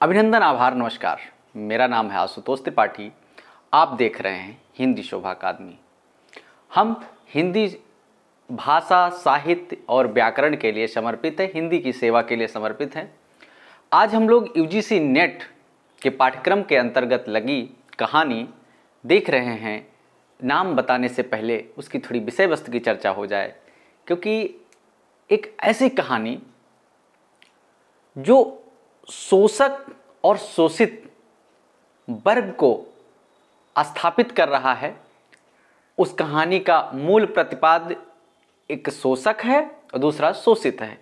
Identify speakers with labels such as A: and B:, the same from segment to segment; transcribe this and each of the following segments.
A: अभिनंदन, आभार, नमस्कार। मेरा नाम है आशुतोष त्रिपाठी। आप देख रहे हैं हिंदी शोभा अकादमी। हम हिंदी भाषा, साहित्य और व्याकरण के लिए समर्पित है, हिंदी की सेवा के लिए समर्पित हैं। आज हम लोग यूजीसी नेट के पाठ्यक्रम के अंतर्गत लगी कहानी देख रहे हैं। नाम बताने से पहले उसकी थोड़ी विषय वस्तु की चर्चा हो जाए, क्योंकि एक ऐसी कहानी जो शोषक और शोषित वर्ग को स्थापित कर रहा है। उस कहानी का मूल प्रतिपाद्य एक शोषक है और दूसरा शोषित है।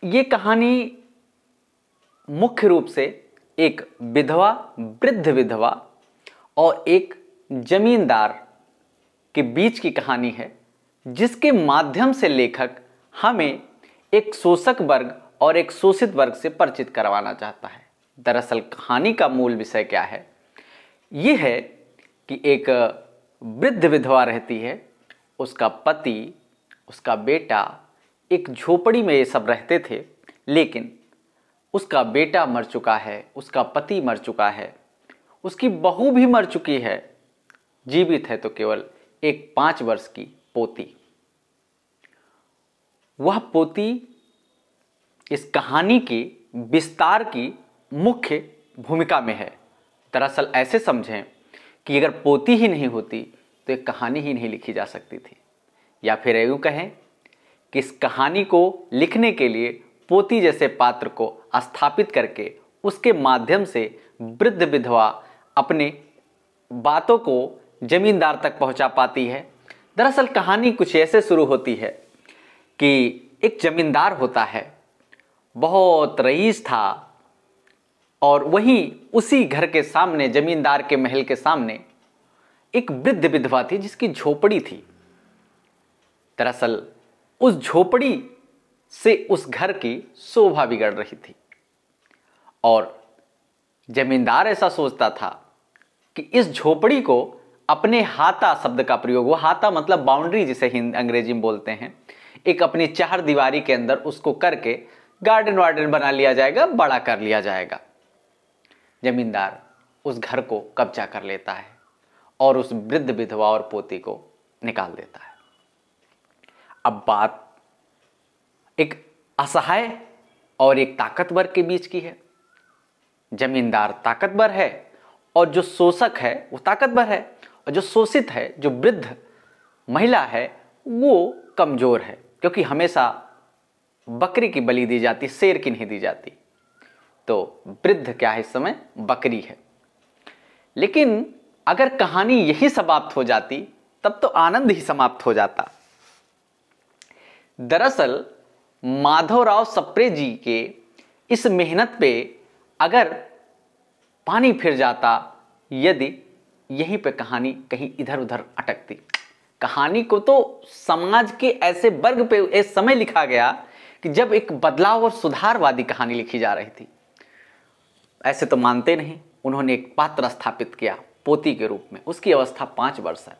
A: ये कहानी मुख्य रूप से एक विधवा, वृद्ध विधवा और एक जमींदार के बीच की कहानी है, जिसके माध्यम से लेखक हमें एक शोषक वर्ग और एक शोषित वर्ग से परिचित करवाना चाहता है। दरअसल कहानी का मूल विषय क्या है? ये है कि एक वृद्ध विधवा रहती है, उसका पति, उसका बेटा एक झोपड़ी में ये सब रहते थे, लेकिन उसका बेटा मर चुका है, उसका पति मर चुका है, उसकी बहू भी मर चुकी है, जीवित है तो केवल एक 5 वर्ष की पोती। वह पोती इस कहानी की विस्तार की मुख्य भूमिका में है। दरअसल ऐसे समझें कि अगर पोती ही नहीं होती तो एक कहानी ही नहीं लिखी जा सकती थी, या फिर यूँ कहें कि इस कहानी को लिखने के लिए पोती जैसे पात्र को स्थापित करके उसके माध्यम से वृद्ध विधवा अपने बातों को जमींदार तक पहुंचा पाती है। दरअसल कहानी कुछ ऐसे शुरू होती है कि एक जमींदार होता है, बहुत रईस था, और वहीं उसी घर के सामने, जमींदार के महल के सामने एक वृद्ध विधवा थी जिसकी झोपड़ी थी। दरअसल उस झोपड़ी से उस घर की शोभा बिगड़ रही थी, और जमींदार ऐसा सोचता था कि इस झोपड़ी को अपने हाता शब्द का प्रयोग, वो हाता मतलब बाउंड्री जिसे अंग्रेजी में बोलते हैं, एक अपनी चार दीवारी के अंदर उसको करके गार्डन वार्डन बना लिया जाएगा, बड़ा कर लिया जाएगा। जमींदार उस घर को कब्जा कर लेता है और उस वृद्ध विधवा और पोती को निकाल देता है। अब बात एक असहाय और एक ताकतवर के बीच की है। जमींदार ताकतवर है और जो शोषक है वो ताकतवर है, और जो शोषित है, जो वृद्ध महिला है, वो कमजोर है, क्योंकि हमेशा बकरी की बलि दी जाती, शेर की नहीं दी जाती। तो वृद्ध क्या है इस समय? बकरी है। लेकिन अगर कहानी यही समाप्त हो जाती तब तो आनंद ही समाप्त हो जाता। दरअसल माधवराव सप्रे जी के इस मेहनत पे अगर पानी फिर जाता, यदि यहीं पे कहानी कहीं इधर उधर अटकती। कहानी को तो समाज के ऐसे वर्ग पे इस समय लिखा गया कि जब एक बदलाव और सुधारवादी कहानी लिखी जा रही थी। ऐसे तो मानते नहीं। उन्होंने एक पात्र स्थापित किया पोती के रूप में। उसकी अवस्था 5 वर्ष है।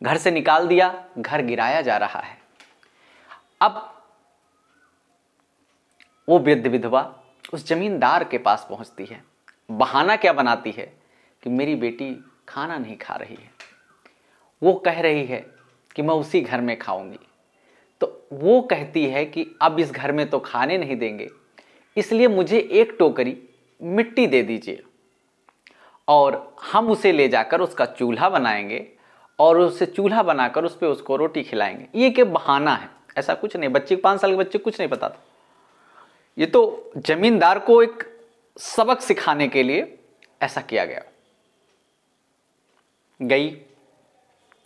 A: घर से निकाल दिया, घर गिराया जा रहा है। अब वो वृद्ध विधवा उस जमींदार के पास पहुंचती है। बहाना क्या बनाती है कि मेरी बेटी खाना नहीं खा रही है, वो कह रही है कि मैं उसी घर में खाऊंगी। तो वो कहती है कि अब इस घर में तो खाने नहीं देंगे, इसलिए मुझे एक टोकरी मिट्टी दे दीजिए और हम उसे ले जाकर उसका चूल्हा बनाएंगे और उससे चूल्हा बनाकर उस पर उसको रोटी खिलाएंगे। ये क्या बहाना है? ऐसा कुछ नहीं। बच्चे, 5 साल के बच्चे कुछ नहीं पता था। ये तो जमींदार को एक सबक सिखाने के लिए ऐसा किया गया। गई,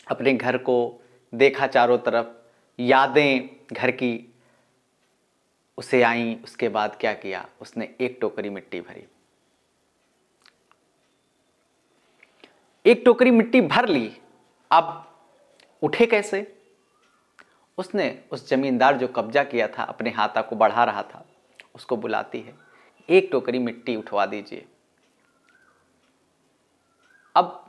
A: अपने घर को देखा, चारों तरफ यादें घर की उसे आई। उसके बाद क्या किया? उसने एक टोकरी मिट्टी भरी। एक टोकरी मिट्टी भर ली। अब उठे कैसे? उसने उस जमींदार जो कब्जा किया था, अपने हाथा को बढ़ा रहा था, उसको बुलाती है, एक टोकरी मिट्टी उठवा दीजिए। अब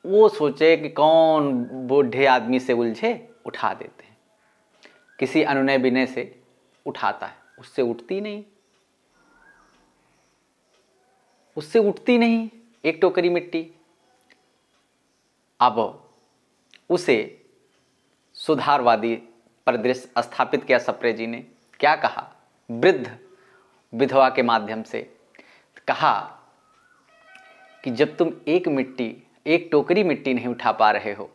A: वो सोचे कि कौन बूढ़े आदमी से उलझे, उठा देते हैं। किसी अनुनय विनय से उठाता है, उससे उठती नहीं। उससे उठती नहीं एक टोकरी मिट्टी। अब उसे सुधारवादी परिदृश्य स्थापित किया सप्रे जी ने। क्या कहा? वृद्ध विधवा के माध्यम से कहा कि जब तुम एक टोकरी मिट्टी नहीं उठा पा रहे हो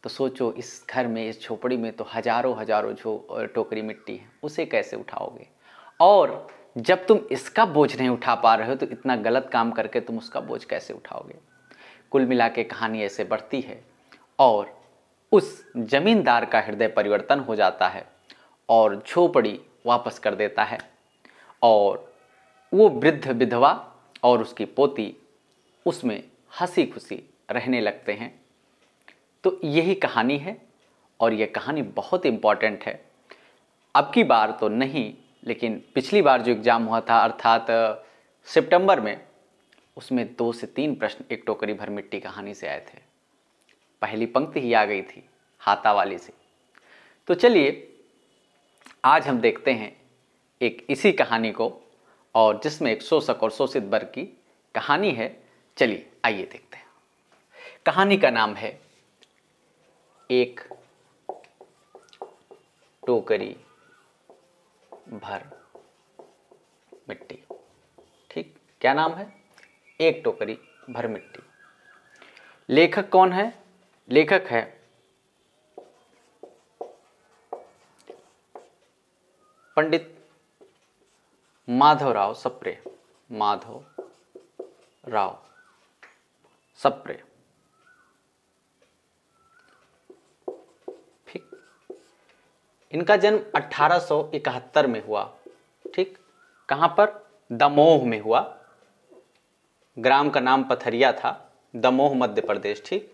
A: तो सोचो इस घर में, इस झोपड़ी में तो हजारों हजारों टोकरी मिट्टी है, उसे कैसे उठाओगे? और जब तुम इसका बोझ नहीं उठा पा रहे हो तो इतना गलत काम करके तुम उसका बोझ कैसे उठाओगे? कुल मिला के कहानी ऐसे बढ़ती है और उस जमींदार का हृदय परिवर्तन हो जाता है और झोपड़ी वापस कर देता है और वो वृद्ध विधवा और उसकी पोती उसमें हंसी खुशी रहने लगते हैं। तो यही कहानी है और यह कहानी बहुत इम्पॉर्टेंट है। अब की बार तो नहीं, लेकिन पिछली बार जो एग्ज़ाम हुआ था अर्थात सितंबर में, उसमें 2 से 3 प्रश्न एक टोकरी भर मिट्टी कहानी से आए थे। पहली पंक्ति ही आ गई थी हाथा वाली से। तो चलिए आज हम देखते हैं एक इसी कहानी को, और जिसमें एक शोषक और शोषित वर्ग की कहानी है। चलिए आइए देखते हैं। कहानी का नाम है एक टोकरी भर मिट्टी। ठीक, क्या नाम है? एक टोकरी भर मिट्टी। लेखक कौन है? लेखक है पंडित माधवराव सप्रे। माधवराव सप्रे। ठीक, इनका जन्म 1871 में हुआ। ठीक, कहां पर? दमोह में हुआ। ग्राम का नाम पथरिया था, दमोह मध्य प्रदेश। ठीक,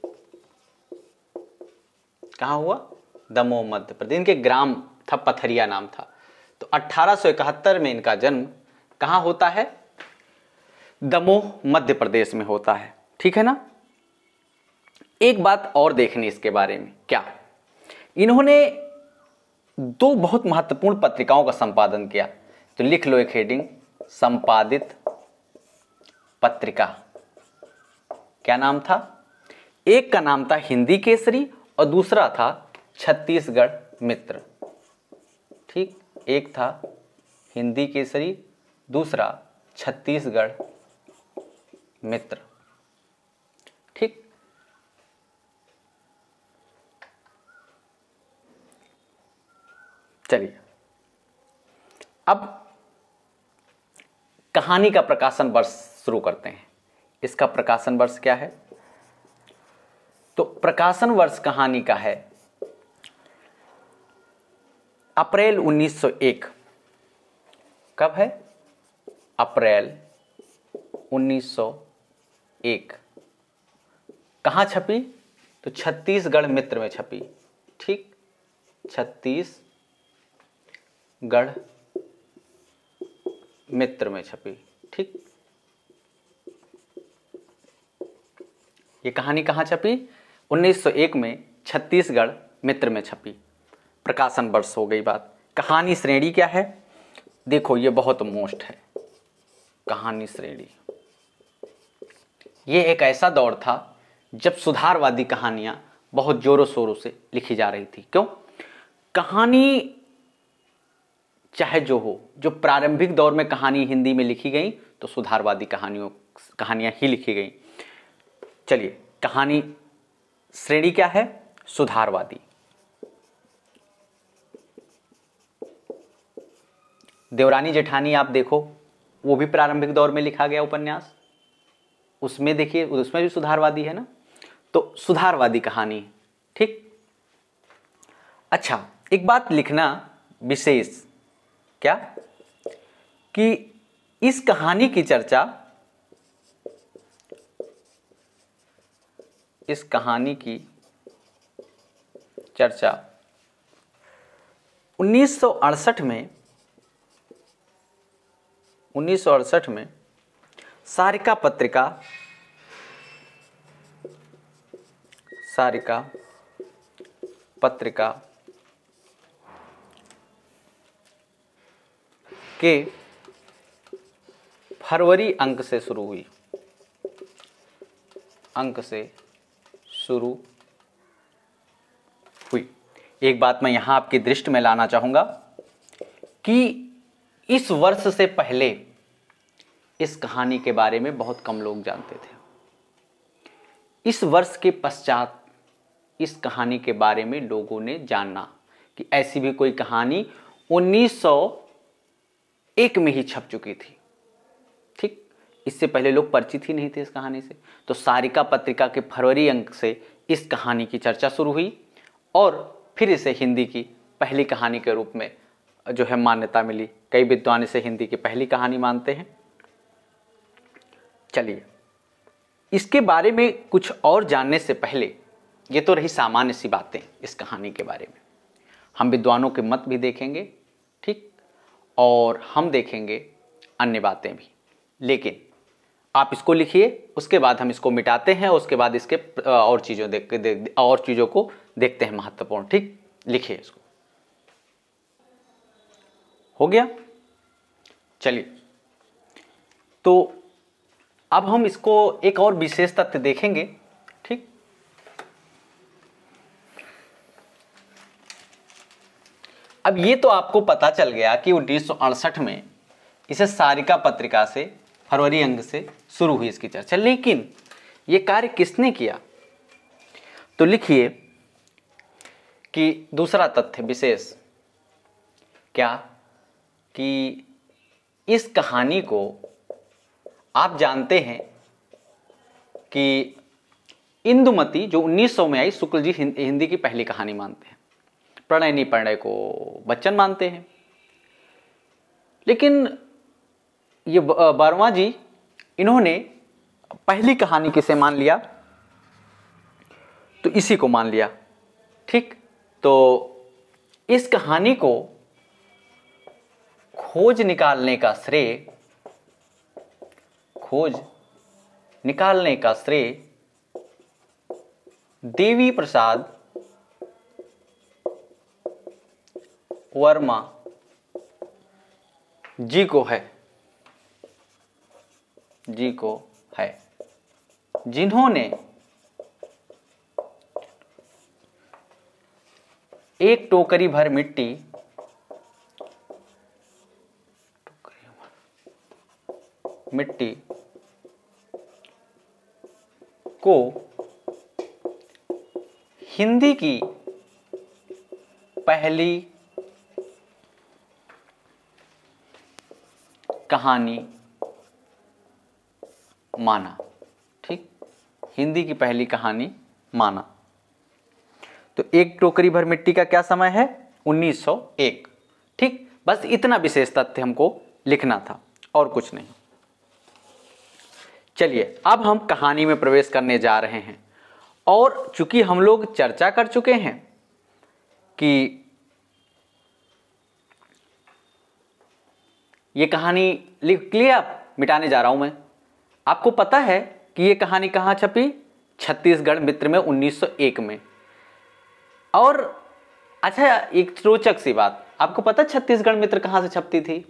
A: कहां हुआ? दमोह मध्य प्रदेश। इनके ग्राम था पथरिया नाम था। तो 1871 में इनका जन्म कहां होता है? दमोह मध्य प्रदेश में होता है। ठीक है ना। एक बात और देखनी इसके बारे में। क्या? इन्होंने 2 बहुत महत्वपूर्ण पत्रिकाओं का संपादन किया। तो लिख लो एक हेडिंग, संपादित पत्रिका। क्या नाम था? एक का नाम था हिंदी केसरी और दूसरा था छत्तीसगढ़ मित्र। ठीक, एक था हिंदी केसरी, दूसरा छत्तीसगढ़ मित्र। ठीक, चलिए अब कहानी का प्रकाशन वर्ष शुरू करते हैं। इसका प्रकाशन वर्ष क्या है? तो प्रकाशन वर्ष कहानी का है अप्रैल 1901। कब है? अप्रैल 1901। कहाँ छपी? तो छत्तीसगढ़ मित्र में छपी। ठीक, छत्तीसगढ़ मित्र में छपी। ठीक, ये कहानी कहाँ छपी? 1901 में छत्तीसगढ़ मित्र में छपी। प्रकाशन वर्ष हो गई बात। कहानी श्रेणी क्या है? देखो ये बहुत मोस्ट है। कहानी श्रेणी, ये एक ऐसा दौर था जब सुधारवादी कहानियां बहुत जोरों शोरों से लिखी जा रही थी। क्यों? कहानी चाहे जो हो, जो प्रारंभिक दौर में कहानी हिंदी में लिखी गई तो सुधारवादी कहानियां ही लिखी गई। चलिए कहानी श्रेणी क्या है? सुधारवादी। देवरानी जेठानी आप देखो, वो भी प्रारंभिक दौर में लिखा गया उपन्यास। उसमें देखिए, उसमें भी सुधारवादी है ना। तो सुधारवादी कहानी। ठीक, अच्छा एक बात लिखना विशेष, क्या? कि इस कहानी की चर्चा, इस कहानी की चर्चा 1968 में सारिका पत्रिका के फरवरी अंक से शुरू हुई। अंक से शुरू हुई। एक बात मैं यहां आपकी दृष्टि में लाना चाहूंगा कि इस वर्ष से पहले इस कहानी के बारे में बहुत कम लोग जानते थे। इस वर्ष के पश्चात इस कहानी के बारे में लोगों ने जानना कि ऐसी भी कोई कहानी 1901 में ही छप चुकी थी। ठीक, इससे पहले लोग परिचित ही नहीं थे इस कहानी से। तो सारिका पत्रिका के फरवरी अंक से इस कहानी की चर्चा शुरू हुई और फिर इसे हिंदी की पहली कहानी के रूप में जो है मान्यता मिली। कई विद्वान इसे हिंदी की पहली कहानी मानते हैं। चलिए, इसके बारे में कुछ और जानने से पहले, ये तो रही सामान्य सी बातें इस कहानी के बारे में, हम विद्वानों के मत भी देखेंगे, ठीक, और हम देखेंगे अन्य बातें भी। लेकिन आप इसको लिखिए, उसके बाद हम इसको मिटाते हैं, उसके बाद इसके और चीज़ों को देखते हैं महत्वपूर्ण। ठीक, लिखिए इसको। हो गया? चलिए, तो अब हम इसको एक और विशेष तथ्य देखेंगे। ठीक, अब ये तो आपको पता चल गया कि 1968 में इसे सारिका पत्रिका से फरवरी अंक से शुरू हुई इसकी चर्चा। लेकिन ये कार्य किसने किया? तो लिखिए कि दूसरा तथ्य विशेष क्या कि इस कहानी को आप जानते हैं कि इंदुमती जो 1900 में आई, शुक्ल जी हिंदी की पहली कहानी मानते हैं। प्रणय निप्रणय को बच्चन मानते हैं। लेकिन ये वर्मा जी, इन्होंने पहली कहानी किसे मान लिया? तो इसी को मान लिया। ठीक, तो इस कहानी को खोज निकालने का श्रेय देवी प्रसाद वर्मा जी को है, जिन्होंने एक टोकरी भर मिट्टी को हिंदी की पहली कहानी माना। ठीक, हिंदी की पहली कहानी माना। तो एक टोकरी भर मिट्टी का क्या समय है? 1901। ठीक, बस इतना विशेष तथ्य हमको लिखना था और कुछ नहीं। चलिए, अब हम कहानी में प्रवेश करने जा रहे हैं। और चूंकि हम लोग चर्चा कर चुके हैं कि ये कहानी लिख लिया, मिटाने जा रहा हूं मैं। आपको पता है कि ये कहानी कहां छपी? छत्तीसगढ़ मित्र में 1901 में। और अच्छा, एक रोचक सी बात, आपको पता छत्तीसगढ़ मित्र कहां से छपती थी?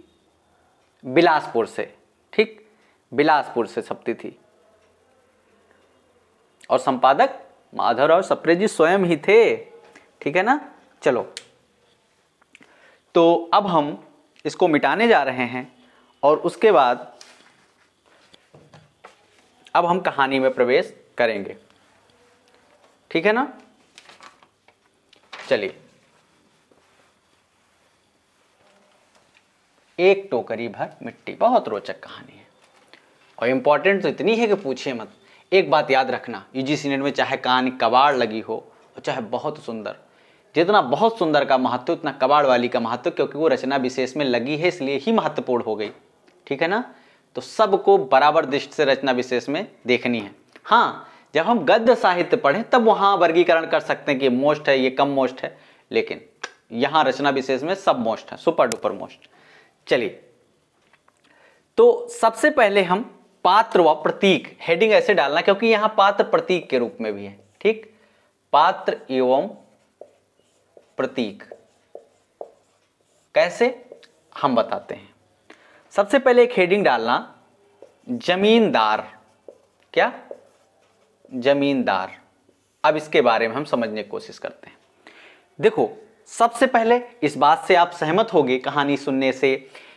A: बिलासपुर से। ठीक, बिलासपुर से छपती थी और संपादक माधवराव सप्रे जी स्वयं ही थे। ठीक है ना? चलो, तो अब हम इसको मिटाने जा रहे हैं और उसके बाद अब हम कहानी में प्रवेश करेंगे। ठीक है ना? चलिए, एक टोकरी भर मिट्टी, बहुत रोचक कहानी है और इंपॉर्टेंट तो इतनी है कि पूछिए मत। एक बात याद रखना, यूजीसी नेट में चाहे कहानी कबाड़ लगी हो और चाहे बहुत सुंदर, जितना बहुत सुंदर का महत्व उतना कबाड़ वाली का महत्व, क्योंकि वो रचना विशेष में लगी है इसलिए ही महत्वपूर्ण हो गई। ठीक है ना? तो सबको बराबर दृष्टि से रचना विशेष में देखनी है। हाँ, जब हम गद्य साहित्य पढ़ें तब वहां वर्गीकरण कर सकते हैं कि मोस्ट है, ये कम मोस्ट है, लेकिन यहां रचना विशेष में सब मोस्ट है, सुपर डुपर मोस्ट। चलिए, तो सबसे पहले हम पात्र व प्रतीक, हेडिंग ऐसे डालना क्योंकि यहां पात्र प्रतीक के रूप में भी है। ठीक, पात्र एवं प्रतीक कैसे, हम बताते हैं। सबसे पहले एक हेडिंग डालना, जमींदार। क्या? जमींदार। अब इसके बारे में हम समझने की कोशिश करते हैं। देखो, सबसे पहले इस बात से आप सहमत होंगे कहानी सुनने से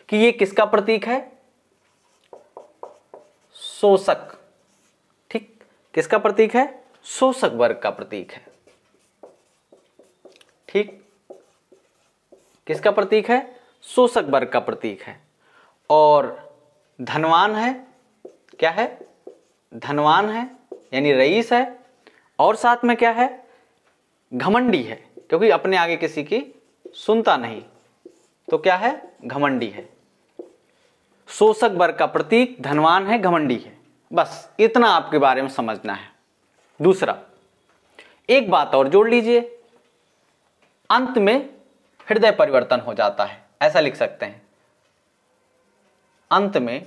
A: कि ये किसका प्रतीक है? शोषक। ठीक, किसका प्रतीक है? शोषक वर्ग का प्रतीक है। ठीक, किसका प्रतीक है? शोषक वर्ग का प्रतीक है। और धनवान है, क्या है? धनवान है यानी रईस है। और साथ में क्या है? घमंडी है, क्योंकि अपने आगे किसी की सुनता नहीं, तो क्या है? घमंडी है। शोषक वर्ग का प्रतीक धनवान है, घमंडी है। बस इतना आपके बारे में समझना है। दूसरा, एक बात और जोड़ लीजिए, अंत में हृदय परिवर्तन हो जाता है, ऐसा लिख सकते हैं। अंत में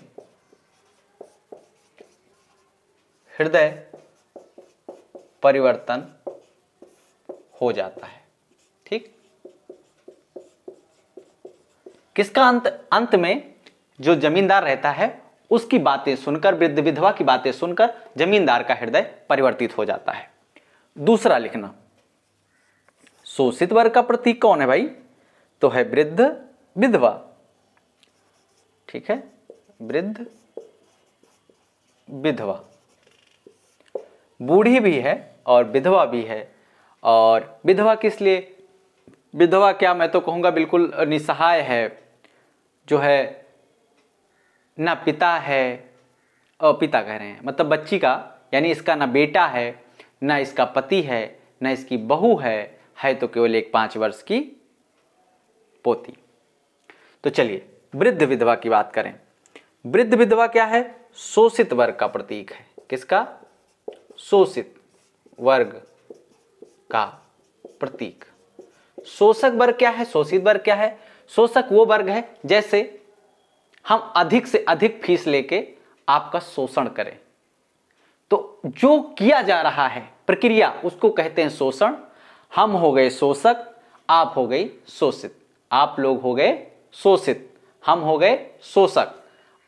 A: हृदय परिवर्तन हो जाता है। ठीक, किसका अंत? अंत में जो जमींदार रहता है उसकी बातें सुनकर, वृद्ध विधवा की बातें सुनकर जमींदार का हृदय परिवर्तित हो जाता है। दूसरा लिखना, शोषित वर्ग का प्रतीक कौन है भाई? तो है वृद्ध विधवा। ठीक है, वृद्ध विधवा, बूढ़ी भी है और विधवा भी है। और विधवा किस लिए? विधवा क्या, मैं तो कहूंगा बिल्कुल निसहाय है, जो है ना पिता है, पिता कह रहे हैं मतलब बच्ची का, यानी इसका ना बेटा है, ना इसका पति है, ना इसकी बहू है तो केवल एक 5 वर्ष की पोती। तो चलिए वृद्ध विधवा की बात करें। वृद्ध विधवा क्या है? शोषित वर्ग का प्रतीक है। किसका? शोषित वर्ग का प्रतीक। शोषक वर्ग क्या है? शोषित वर्ग क्या है? शोषक वो वर्ग है जैसे हम अधिक से अधिक फीस लेके आपका शोषण करें, तो जो किया जा रहा है प्रक्रिया, उसको कहते हैं शोषण। हम हो गए शोषक, आप हो गई शोषित। आप लोग हो गए शोषित, हम हो गए शोषक।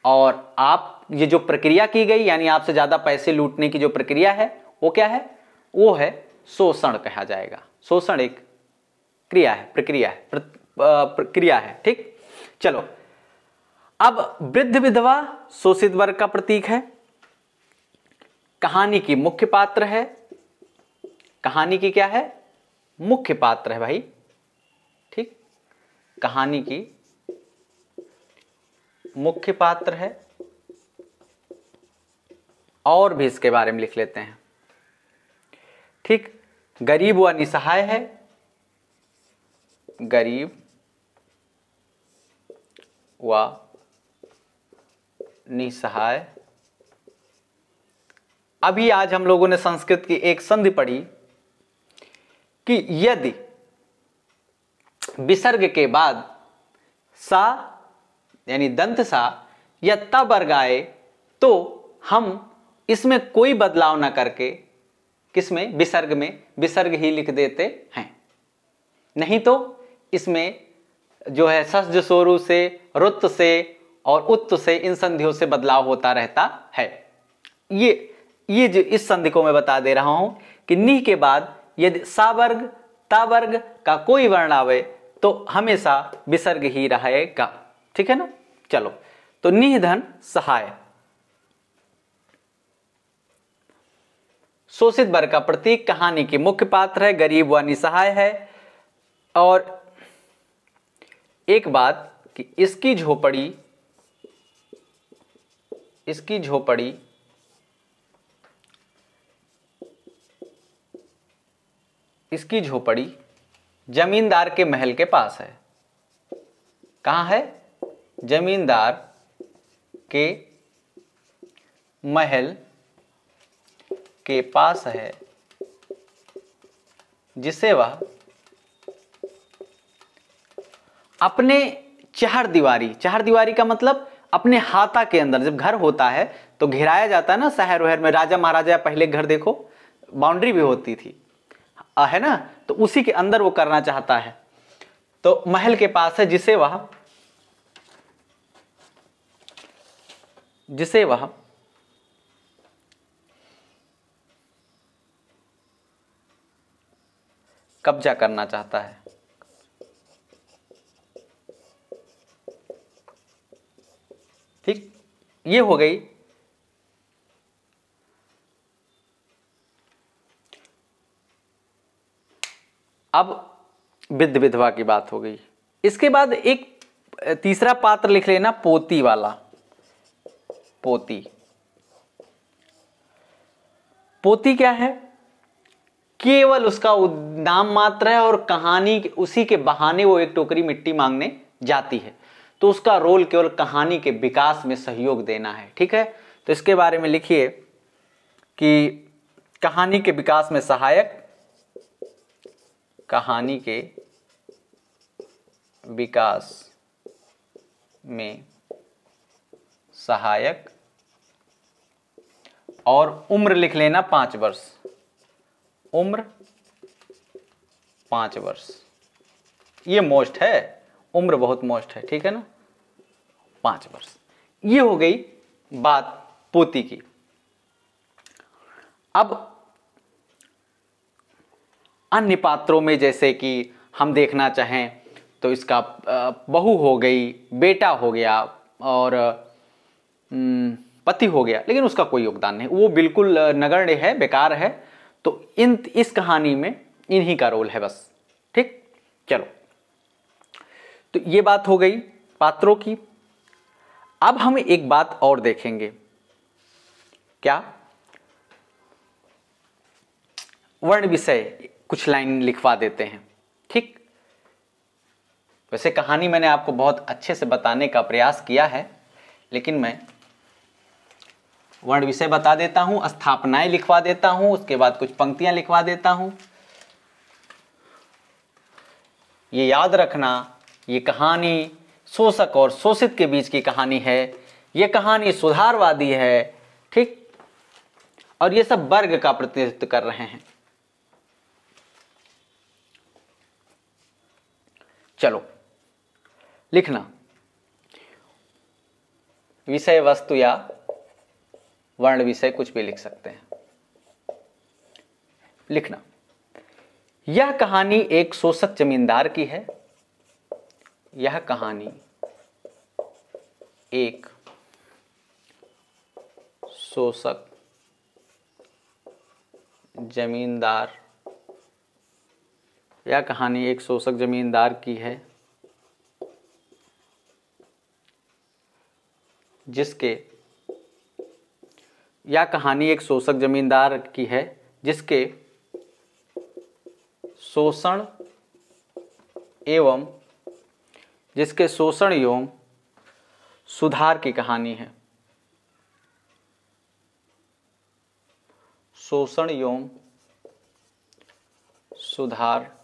A: और आप, ये जो प्रक्रिया की गई, यानी आपसे ज्यादा पैसे लूटने की जो प्रक्रिया है, वो क्या है? वो है शोषण कहा जाएगा। शोषण एक क्रिया है, प्रक्रिया है, प्रक्रिया है। ठीक, चलो अब वृद्ध विधवा शोषित वर्ग का प्रतीक है, कहानी की मुख्य पात्र है। कहानी की क्या है? मुख्य पात्र है भाई। ठीक, कहानी की मुख्य पात्र है। और भी इसके बारे में लिख लेते हैं। ठीक, गरीब व निसहाय है। गरीब व निसहाय। अभी आज हम लोगों ने संस्कृत की एक संधि पढ़ी कि यदि विसर्ग के बाद सा यानी दंत सा या त वर्ग आए तो हम इसमें कोई बदलाव ना करके, किसमें? विसर्ग में विसर्ग ही लिख देते हैं। नहीं तो इसमें जो है सस्ज सोरु से, रुत से और उत्त से, इन संधियों से बदलाव होता रहता है। ये जो इस संधि को मैं बता दे रहा हूं कि नी के बाद यदि सा वर्ग ता वर्ग का कोई वर्ण आवे तो हमेशा विसर्ग ही रहेगा। ठीक है ना? चलो, तो निधन सहाय शोषित वर्ग का प्रतीक, कहानी के मुख्य पात्र है, गरीब व निसहाय है। और एक बात कि इसकी झोपड़ी जमींदार के महल के पास है। कहां है? जमींदार के महल के पास है, जिसे वह अपने चार दीवारी का मतलब अपने हाता के अंदर, जब घर होता है तो घेराया जाता है ना, शहर वहर में राजा महाराजा पहले घर देखो बाउंड्री भी होती थी, है ना, तो उसी के अंदर वो करना चाहता है। तो महल के पास है जिसे वह कब्जा करना चाहता है। ठीक, ये हो गई अब वृद्ध विधवा की बात हो गई। इसके बाद एक तीसरा पात्र लिख लेना, पोती वाला। पोती, पोती क्या है? केवल उसका नाम मात्र है और कहानी उसी के बहाने वो एक टोकरी मिट्टी मांगने जाती है, तो उसका रोल केवल कहानी के विकास में सहयोग देना है। ठीक है, तो इसके बारे में लिखिए कि कहानी के विकास में सहायक, कहानी के विकास में सहायक, और उम्र लिख लेना 5 वर्ष। उम्र 5 वर्ष, ये मोस्ट है, उम्र बहुत मोस्ट है। ठीक है ना, 5 वर्ष। ये हो गई बात पोती की। अब अन्य पात्रों में जैसे कि हम देखना चाहें तो इसका बहू हो गई, बेटा हो गया और पति हो गया, लेकिन उसका कोई योगदान नहीं, वो बिल्कुल नगण्य है, बेकार है। तो इस कहानी में इन्हीं का रोल है बस। ठीक, चलो, तो ये बात हो गई पात्रों की। अब हम एक बात और देखेंगे, क्या? वर्ण विषय कुछ लाइन लिखवा देते हैं। ठीक, वैसे कहानी मैंने आपको बहुत अच्छे से बताने का प्रयास किया है, लेकिन मैं वर्ण विषय बता देता हूं, स्थापनाएं लिखवा देता हूं, उसके बाद कुछ पंक्तियां लिखवा देता हूं। ये याद रखना, ये कहानी शोषक और शोषित के बीच की कहानी है, ये कहानी सुधारवादी है। ठीक, और ये सब वर्ग का प्रतिनिधित्व कर रहे हैं। चलो लिखना, विषय वस्तु या वर्ण विषय कुछ भी लिख सकते हैं। लिखना, यह कहानी एक शोषक जमींदार की है। यह कहानी एक शोषक जमींदार, यह कहानी एक शोषक जमींदार की है जिसके, यह कहानी एक शोषक जमींदार की है जिसके शोषण एवं सुधार की कहानी है। शोषण एवं सुधार,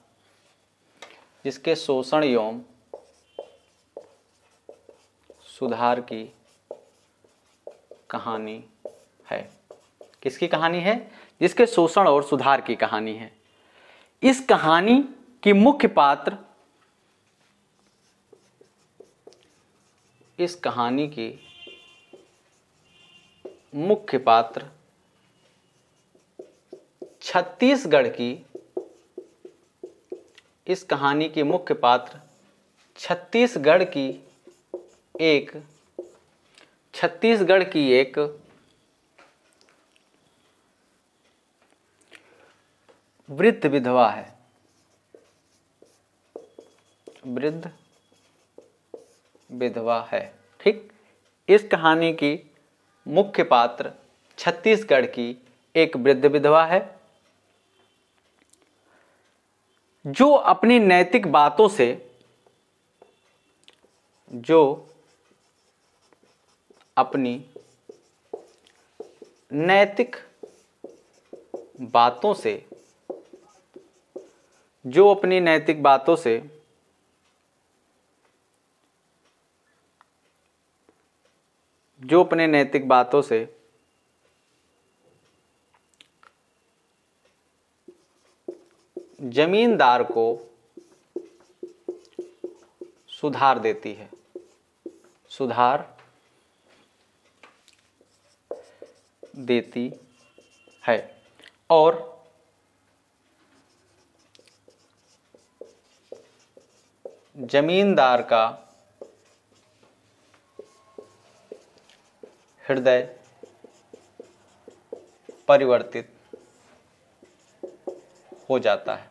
A: जिसके शोषण एवं सुधार की कहानी है। किसकी कहानी है? जिसके शोषण और सुधार की कहानी है। इस कहानी की मुख्य पात्र, इस कहानी की मुख्य पात्र छत्तीसगढ़ की, इस कहानी के मुख्य पात्र छत्तीसगढ़ की एक वृद्ध विधवा है। वृद्ध विधवा है। ठीक, इस कहानी की मुख्य पात्र छत्तीसगढ़ की एक वृद्ध विधवा है जो अपनी नैतिक बातों से, जो अपनी नैतिक बातों से, जो अपनी नैतिक बातों से जो अपने नैतिक बातों से जमींदार को सुधार देती है, सुधार देती है और जमींदार का हृदय परिवर्तित हो जाता है।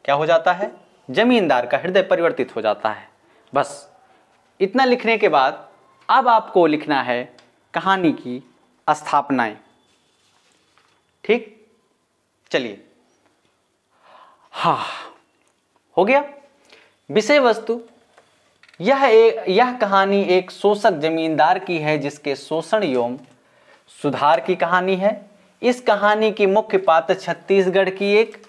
A: क्या हो जाता है? जमींदार का हृदय परिवर्तित हो जाता है। बस इतना लिखने के बाद अब आपको लिखना है कहानी की स्थापनाएं। ठीक, चलिए, हाँ, हो गया। विषय वस्तु, यह कहानी एक शोषक जमींदार की है जिसके शोषण एवं सुधार की कहानी है। इस कहानी की मुख्य पात्र छत्तीसगढ़ की एक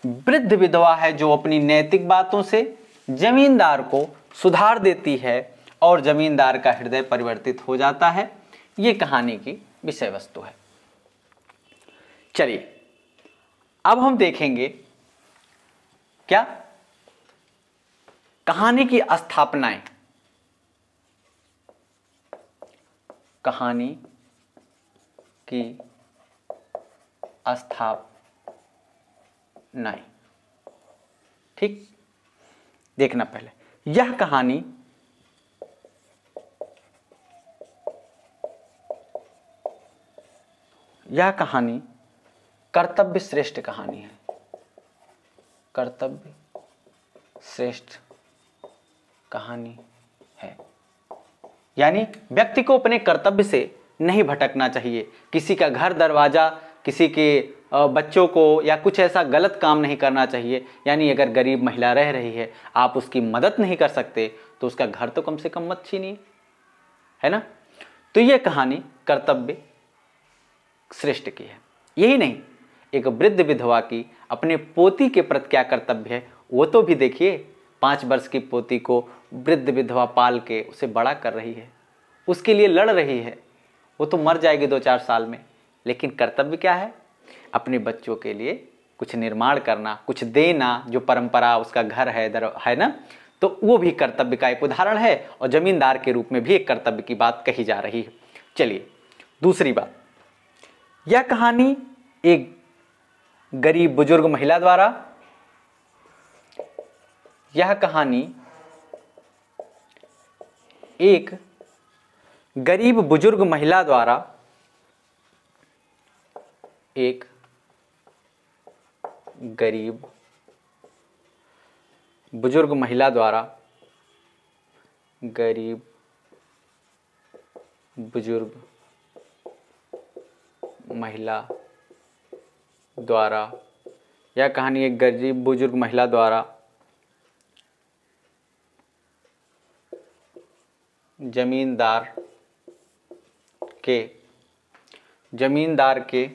A: वृद्ध विधवा है जो अपनी नैतिक बातों से जमींदार को सुधार देती है और जमींदार का हृदय परिवर्तित हो जाता है। ये कहानी की विषय वस्तु है। चलिए, अब हम देखेंगे क्या कहानी की स्थापनाएं। कहानी की स्थापनाएं, ठीक, देखना पहले। यह कहानी कर्तव्य श्रेष्ठ कहानी है। कर्तव्य श्रेष्ठ कहानी है, यानी व्यक्ति को अपने कर्तव्य से नहीं भटकना चाहिए। किसी का घर दरवाजा, किसी के बच्चों को या कुछ ऐसा गलत काम नहीं करना चाहिए। यानी अगर गरीब महिला रह रही है, आप उसकी मदद नहीं कर सकते तो उसका घर तो कम से कम मत छीनिए, है ना। तो यह कहानी कर्तव्य श्रेष्ठ की है। यही नहीं, एक वृद्ध विधवा की अपने पोती के प्रति क्या कर्तव्य है वो तो भी देखिए। 5 वर्ष की पोती को वृद्ध विधवा पाल के उसे बड़ा कर रही है, उसके लिए लड़ रही है। वो तो मर जाएगी 2-4 साल में, लेकिन कर्तव्य क्या है? अपने बच्चों के लिए कुछ निर्माण करना, कुछ देना, जो परंपरा उसका घर है ना। तो वो भी कर्तव्य का एक उदाहरण है और जमींदार के रूप में भी एक कर्तव्य की बात कही जा रही है। चलिए, दूसरी बात, यह कहानी एक गरीब बुजुर्ग महिला द्वारा एक गरीब बुजुर्ग महिला द्वारा यह कहानी एक गरीब बुजुर्ग महिला द्वारा जमींदार के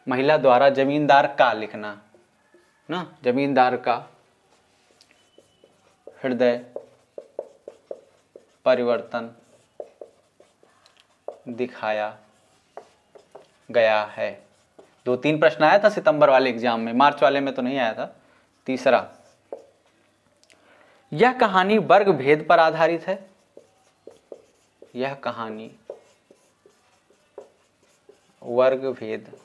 A: महिला द्वारा जमींदार का लिखना ना, जमींदार का हृदय परिवर्तन दिखाया गया है। 2-3 प्रश्न आया था सितंबर वाले एग्जाम में, मार्च वाले में तो नहीं आया था। तीसरा, यह कहानी वर्ग भेद पर आधारित है। यह कहानी वर्ग भेद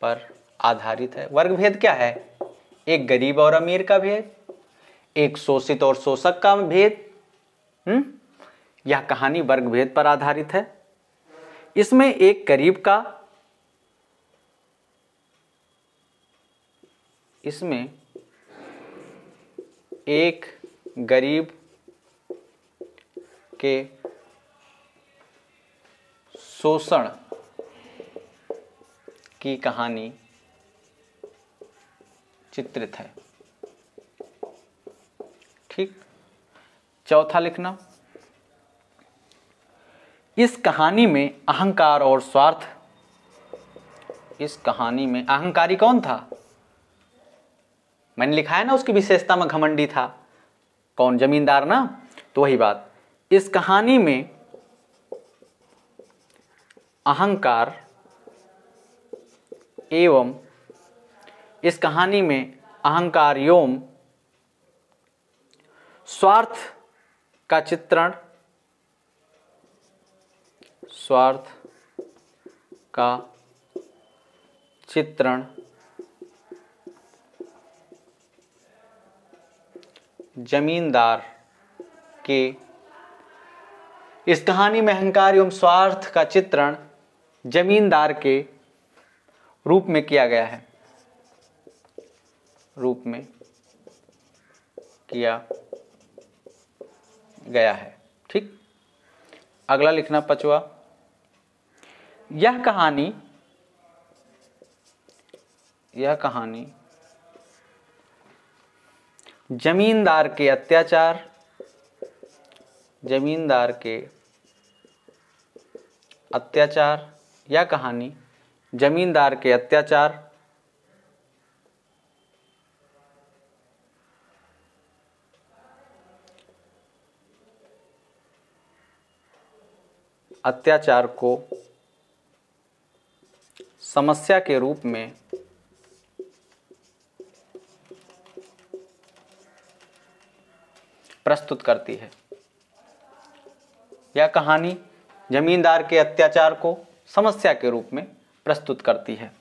A: पर आधारित है। वर्ग भेद क्या है? एक गरीब और अमीर का भेद, एक शोषित और शोषक का भेद। यह कहानी वर्ग भेद पर आधारित है। इसमें एक गरीब के शोषण की कहानी चित्रित है। ठीक, चौथा लिखना, इस कहानी में अहंकार और स्वार्थ। इस कहानी में अहंकारी कौन था? मैंने लिखा है ना, उसकी विशेषता में घमंडी था। कौन? जमींदार ना। तो वही बात, इस कहानी में अहंकार एवं स्वार्थ का चित्रण जमींदार के, इस कहानी में अहंकार एवं स्वार्थ का चित्रण जमींदार के रूप में किया गया है, रूप में किया गया है। ठीक, अगला लिखना 5वां, यह कहानी जमींदार के अत्याचार, यह कहानी जमींदार के अत्याचार को समस्या के रूप में प्रस्तुत करती है। यह कहानी जमींदार के अत्याचार को समस्या के रूप में प्रस्तुत करती है।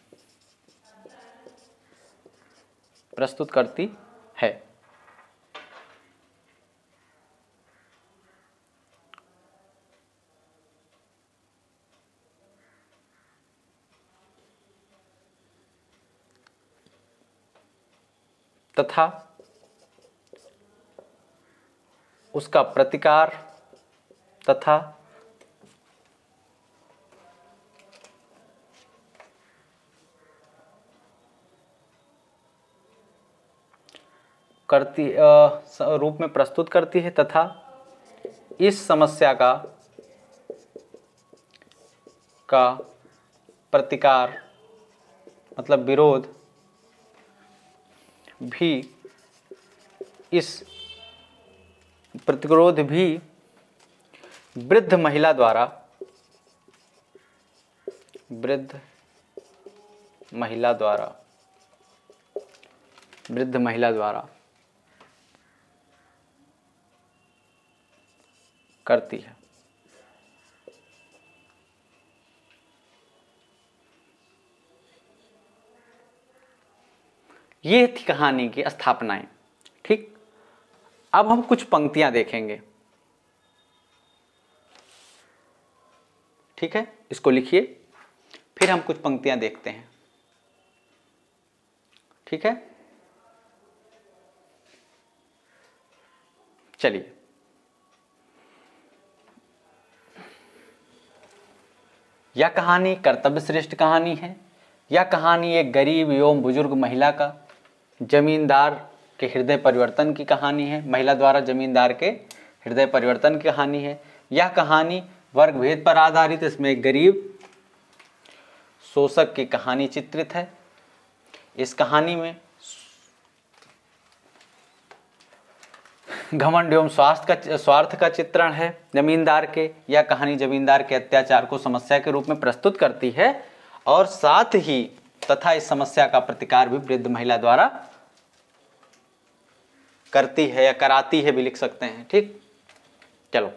A: तथा उसका प्रतिकार रूप में प्रस्तुत करती है, तथा इस समस्या का प्रतिकार मतलब विरोध भी, इस प्रतिरोध भी वृद्ध महिला द्वारा करती है। ये थी कहानी की स्थापनाएं। ठीक, अब हम कुछ पंक्तियां देखेंगे। ठीक है, इसको लिखिए, फिर हम कुछ पंक्तियां देखते हैं। ठीक है, चलिए। यह कहानी कर्तव्य श्रेष्ठ कहानी है। यह कहानी एक गरीब एवं बुजुर्ग महिला का जमींदार के हृदय परिवर्तन की कहानी है। महिला द्वारा जमींदार के हृदय परिवर्तन की कहानी है। यह कहानी वर्ग भेद पर आधारित, इसमें एक गरीब शोषक की कहानी चित्रित है। इस कहानी में घमंड एवं स्वार्थ का चित्रण है जमींदार के। यह कहानी जमींदार के अत्याचार को समस्या के रूप में प्रस्तुत करती है और साथ ही तथा इस समस्या का प्रतिकार भी वृद्ध महिला द्वारा करती है या कराती है भी लिख सकते हैं। ठीक, चलो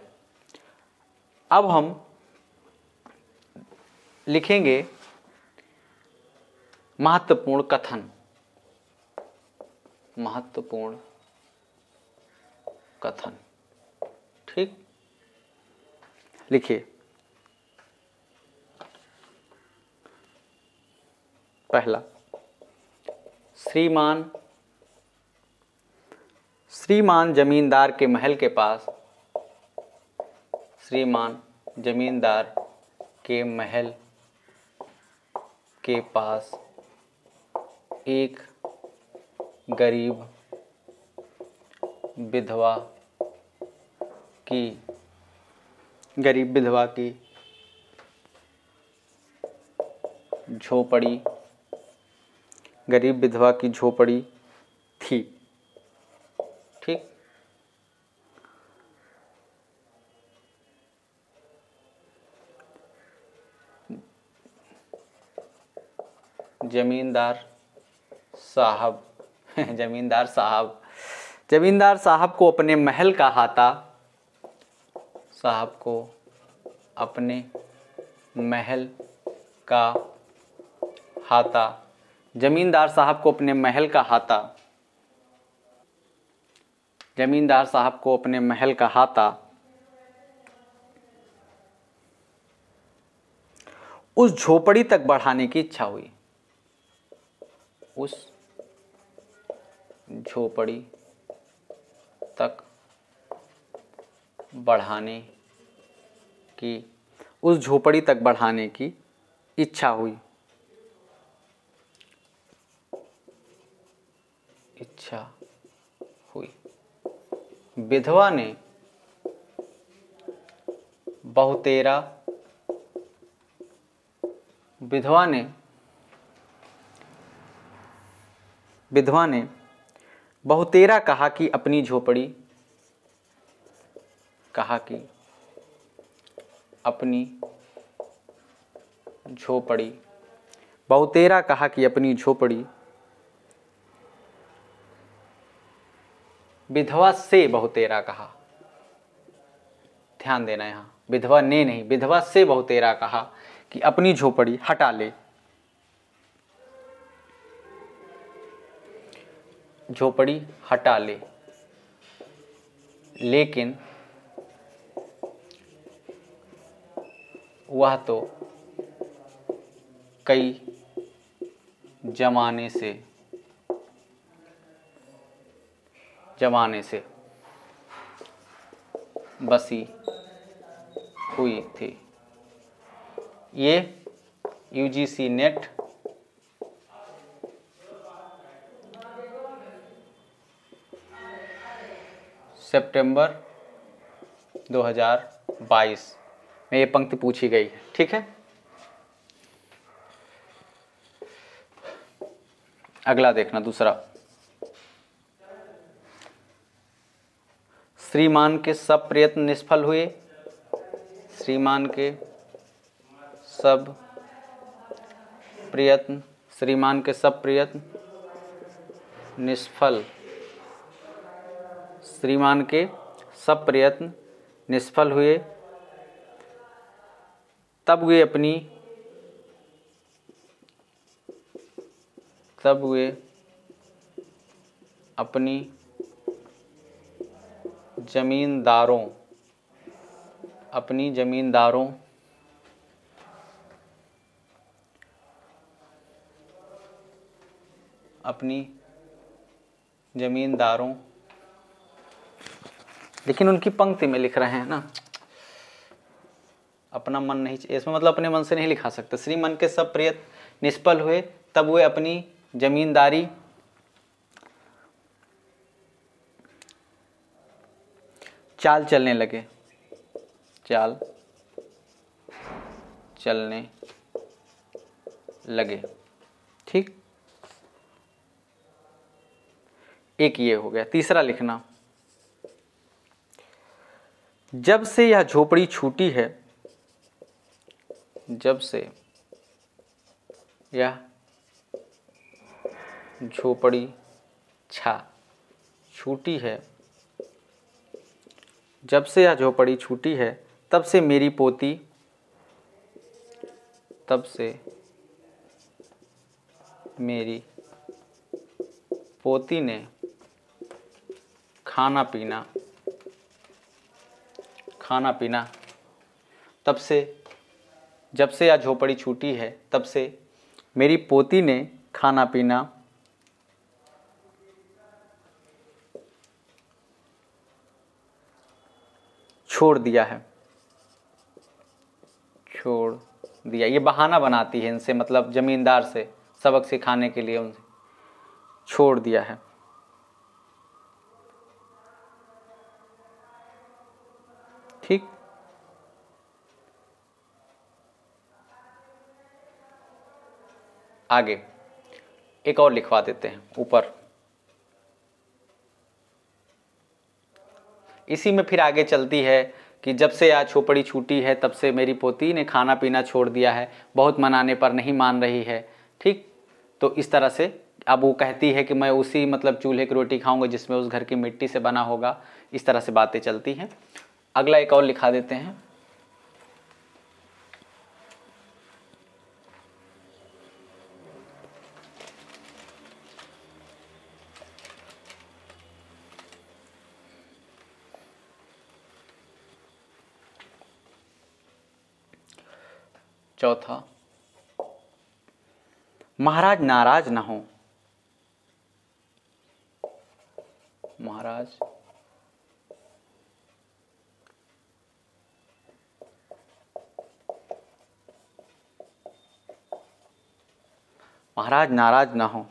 A: अब हम लिखेंगे महत्वपूर्ण कथन। ठीक, लिखिए। पहला, श्रीमान जमींदार के महल के पास, श्रीमान जमींदार के महल के पास एक गरीब विधवा की झोपड़ी थी। ठीक, जमींदार साहब को अपने महल का हाता जमींदार साहब को अपने महल का हाता, जमींदार साहब को अपने महल का हाता उस झोपड़ी तक बढ़ाने की इच्छा हुई। उस झोपड़ी तक बढ़ाने की, उस झोपड़ी तक बढ़ाने की इच्छा हुई। इच्छा हुई। विधवा ने बहुतेरा, विधवा ने बहुतेरा कहा कि अपनी झोपड़ी, कहा कि अपनी झोपड़ी, बहुतेरा कहा कि अपनी झोपड़ी, विधवा से बहुतेरा कहा, ध्यान देना यहां, विधवा ने नहीं, विधवा से बहुतेरा कहा कि अपनी झोपड़ी हटा ले, झोपड़ी हटा ले, लेकिन वह तो कई जमाने से बसी हुई थी। ये यूजीसी नेट सितंबर 2022 में ये पंक्ति पूछी गई है। ठीक है, अगला देखना दूसरा। श्रीमान के सब प्रयत्न निष्फल हुए, श्रीमान के सब प्रयत्न, श्रीमान के सब प्रयत्न निष्फल, श्रीमान के सब प्रयत्न निष्फल हुए, तब वे अपनी जमींदारों, अपनी जमींदारों लेकिन उनकी पंक्ति में लिख रहे हैं ना, अपना मन नहीं, इसमें मतलब अपने मन से नहीं लिखा सकते। श्रीमान के सब प्रयत्न निष्फल हुए, तब वे अपनी जमींदारी चाल चलने लगे, चाल चलने लगे। ठीक, एक ये हो गया। तीसरा लिखना, जब से यह झोपड़ी छूटी है, जब से यह झोपड़ी छूटी है, जब से यह झोपड़ी छूटी है, तब से मेरी पोती, तब से मेरी पोती ने खाना पीना, तब से, जब से यह झोपड़ी छूटी है, तब से मेरी पोती ने खाना पीना छोड़ दिया है, छोड़ दिया। ये बहाना बनाती है इनसे, मतलब जमींदार से सबक सिखाने के लिए उनसे, छोड़ दिया है। ठीक, आगे एक और लिखवा देते हैं ऊपर, इसी में फिर आगे चलती है कि जब से आज झोपड़ी छूटी है, तब से मेरी पोती ने खाना पीना छोड़ दिया है, बहुत मनाने पर नहीं मान रही है। ठीक, तो इस तरह से अब वो कहती है कि मैं उसी मतलब चूल्हे की रोटी खाऊंगा जिसमें उस घर की मिट्टी से बना होगा। इस तरह से बातें चलती हैं। अगला एक और लिखा देते हैं, चौथा, महाराज नाराज ना हो। महाराज नाराज ना हो।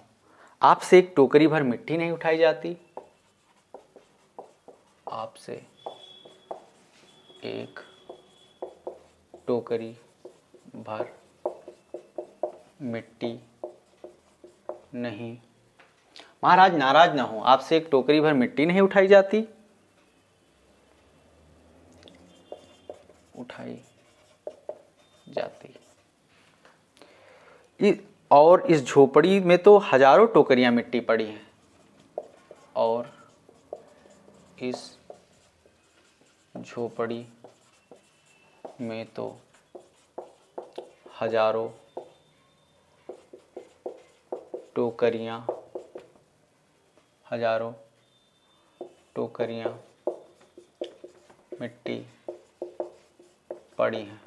A: आपसे एक टोकरी भर मिट्टी नहीं उठाई जाती। आपसे एक टोकरी भर मिट्टी नहीं, महाराज नाराज ना हो, आपसे एक टोकरी भर मिट्टी नहीं उठाई जाती। उठाई जाती। और इस झोपड़ी में तो हजारों टोकरियां मिट्टी पड़ी हैं। और इस झोपड़ी में तो हजारों टोकरियां मिट्टी पड़ी हैं।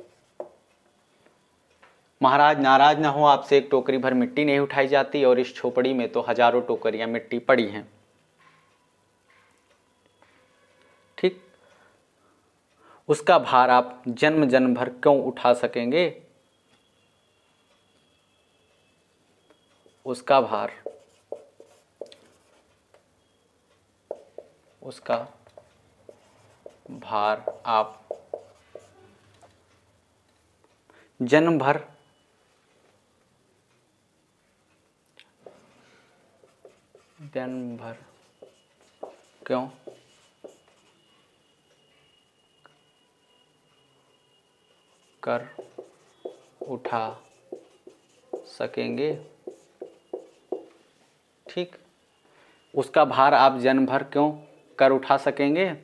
A: महाराज नाराज ना हो, आपसे एक टोकरी भर मिट्टी नहीं उठाई जाती और इस झोपड़ी में तो हजारों टोकरियां मिट्टी पड़ी हैं। ठीक, उसका भार आप जन्म जन्म भर क्यों उठा सकेंगे? उसका भार आप जन्म भर क्यों कर उठा सकेंगे? ठीक, उसका भार आप जन्म भर क्यों कर उठा सकेंगे?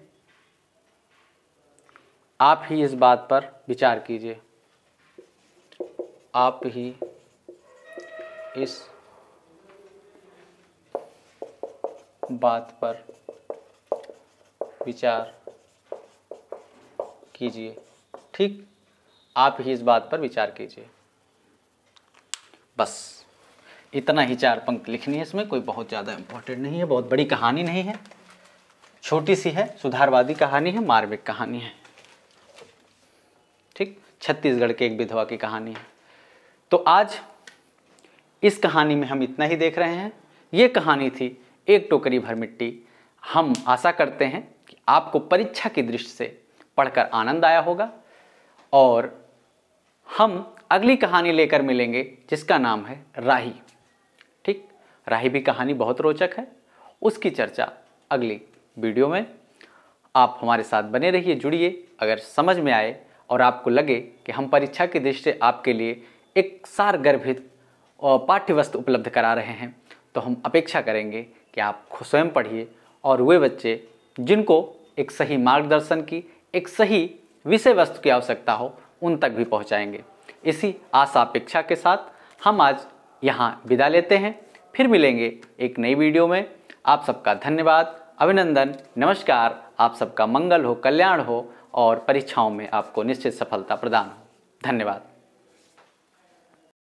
A: आप ही इस बात पर विचार कीजिए। आप ही इस बात पर विचार कीजिए। ठीक, आप ही इस बात पर विचार कीजिए। बस इतना ही 4 पंक्ति लिखनी है। इसमें कोई बहुत ज़्यादा इम्पोर्टेंट नहीं है, बहुत बड़ी कहानी नहीं है, छोटी सी है, सुधारवादी कहानी है, मार्मिक कहानी है। ठीक, छत्तीसगढ़ के एक विधवा की कहानी है। तो आज इस कहानी में हम इतना ही देख रहे हैं। ये कहानी थी एक टोकरी भर मिट्टी। हम आशा करते हैं कि आपको परीक्षा की दृष्टि से पढ़कर आनंद आया होगा और हम अगली कहानी लेकर मिलेंगे जिसका नाम है राही। ठीक, राही भी कहानी बहुत रोचक है, उसकी चर्चा अगली वीडियो में। आप हमारे साथ बने रहिए, जुड़िए। अगर समझ में आए और आपको लगे कि हम परीक्षा की दृष्टि से आपके लिए एक सारगर्भित पाठ्य वस्तु उपलब्ध करा रहे हैं तो हम अपेक्षा करेंगे कि आप स्वयं पढ़िए और वे बच्चे जिनको एक सही मार्गदर्शन की, एक सही विषय वस्तु की आवश्यकता हो, उन तक भी पहुंचाएंगे। इसी आशा अपेक्षा के साथ हम आज यहाँ विदा लेते हैं। फिर मिलेंगे एक नई वीडियो में। आप सबका धन्यवाद, अभिनंदन, नमस्कार। आप सबका मंगल हो, कल्याण हो और परीक्षाओं में आपको निश्चित सफलता प्रदान हो। धन्यवाद।